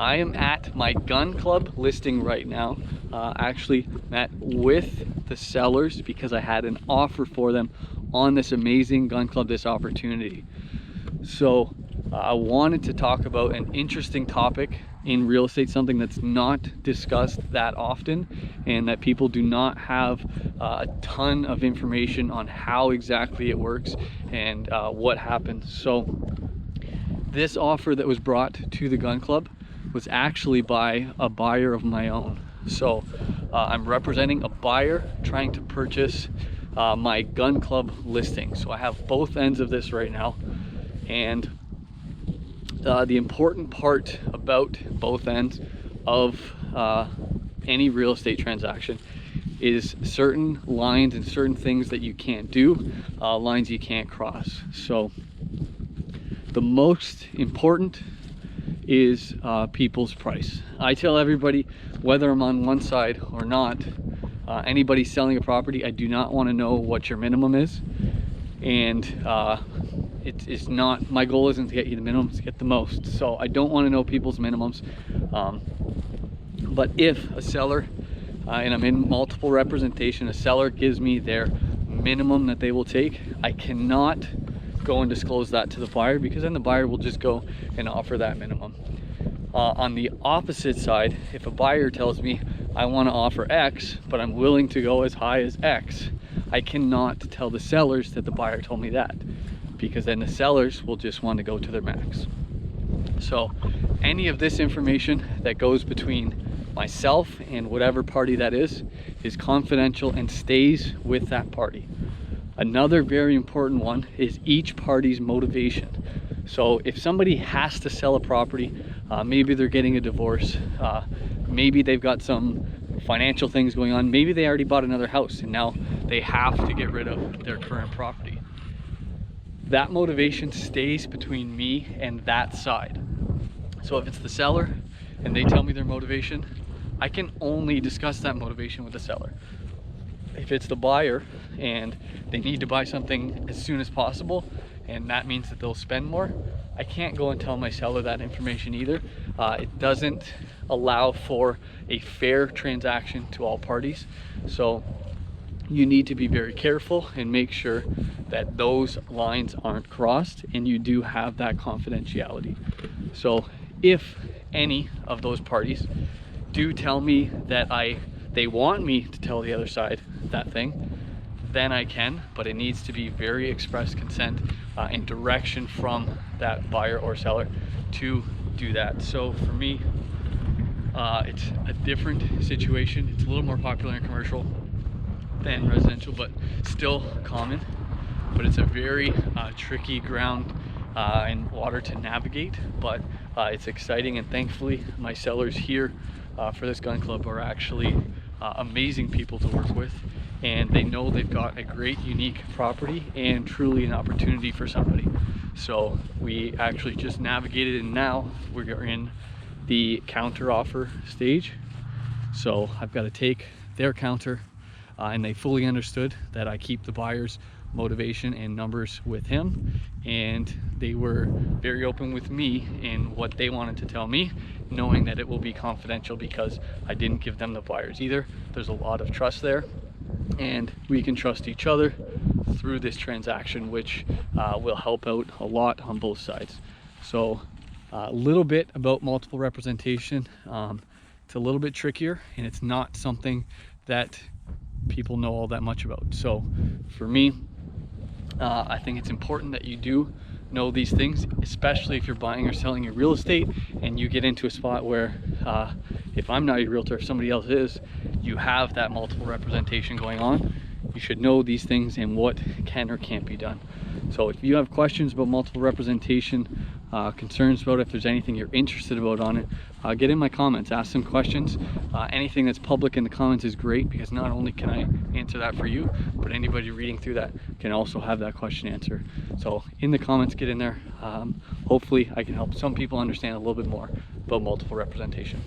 I am at my gun club listing right now. Actually met with the sellers because I had an offer for them on this amazing gun club, this opportunity. So I wanted to talk about an interesting topic in real estate, something that's not discussed that often and that people do not have a ton of information on how exactly it works and what happens. So this offer that was brought to the gun club was actually by a buyer of my own. So I'm representing a buyer trying to purchase my gun club listing. So I have both ends of this right now, and the important part about both ends of any real estate transaction is certain lines and certain things that you can't do, lines you can't cross. So the most important is people's price. I tell everybody, whether I'm on one side or not, anybody selling a property, I do not want to know what your minimum is. And it's not, my goal isn't to get you the minimum, it's to get the most. So I don't want to know people's minimums. But if a seller, and I'm in multiple representation, a seller gives me their minimum that they will take, I cannot go and disclose that to the buyer, because then the buyer will just go and offer that minimum. On the opposite side, if a buyer tells me I want to offer X, but I'm willing to go as high as X, I cannot tell the sellers that the buyer told me that, because then the sellers will just want to go to their max. So any of this information that goes between myself and whatever party that is confidential and stays with that party. Another very important one is each party's motivation. So if somebody has to sell a property, maybe they're getting a divorce, maybe they've got some financial things going on, maybe they already bought another house and now they have to get rid of their current property. That motivation stays between me and that side. So if it's the seller and they tell me their motivation, I can only discuss that motivation with the seller. If it's the buyer and they need to buy something as soon as possible, and that means that they'll spend more, I can't go and tell my seller that information either. It doesn't allow for a fair transaction to all parties. So you need to be very careful and make sure that those lines aren't crossed and you do have that confidentiality. So if any of those parties do tell me that they want me to tell the other side that thing, then I can, but it needs to be very express consent and direction from that buyer or seller to do that. So for me, it's a different situation. It's a little more popular in commercial than residential, but still common. But it's a very tricky ground and water to navigate, but it's exciting, and thankfully my sellers here for this gun club are actually amazing people to work with, and they know they've got a great unique property and truly an opportunity for somebody. So we actually just navigated, and now we're in the counter offer stage. So I've got to take their counter, and they fully understood that I keep the buyer's motivation and numbers with him, and they were very open with me in what they wanted to tell me, knowing that it will be confidential because I didn't give them the buyers either. There's a lot of trust there, and we can trust each other through this transaction, which will help out a lot on both sides. So a little bit about multiple representation. It's a little bit trickier, and it's not something that people know all that much about. So for me, I think it's important that you do know these things, especially if you're buying or selling your real estate and you get into a spot where if I'm not a realtor, if somebody else is, you have that multiple representation going on. You should know these things and what can or can't be done. So if you have questions about multiple representation, concerns about it, if there's anything you're interested about on it, get in my comments, ask some questions. Anything that's public in the comments is great, because not only can I answer that for you, but anybody reading through that can also have that question answered. So in the comments, get in there. Hopefully I can help some people understand a little bit more about multiple representation.